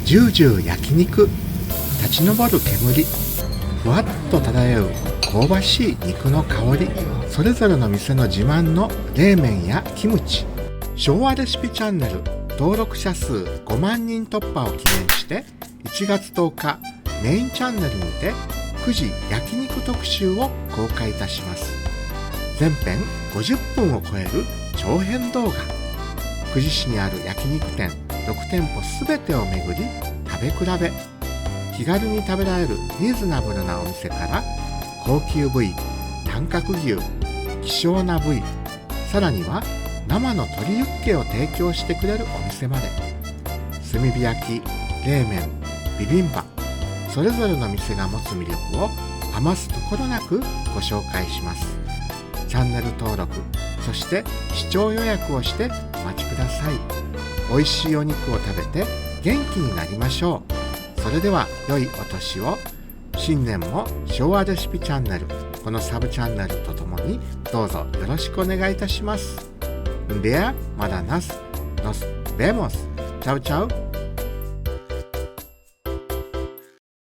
ジュージュー焼肉、立ち上る煙、ふわっと漂う香ばしい肉の香り、それぞれの店の自慢の冷麺やキムチ。昭和レシピチャンネル登録者数5万人突破を記念して1月10日メインチャンネルにて9時焼肉特集を公開いたします。全編50分を超える長編動画、久慈市にある焼肉店6店舗すべてを巡り食べ比べ、気軽に食べられるリーズナブルなお店から高級部位、短角牛、希少な部位、さらには生の鶏ユッケを提供してくれるお店まで、炭火焼き、冷麺、ビビンバ、それぞれの店が持つ魅力を余すところなくご紹介します。チャンネル登録、そして視聴予約をしてお待ちください。美味しいお肉を食べて元気になりましょう。それでは良いお年を。新年も昭和レシピチャンネル、このサブチャンネルとともにどうぞよろしくお願いいたします。ではまだナス、nos vemos。チャウチャウ。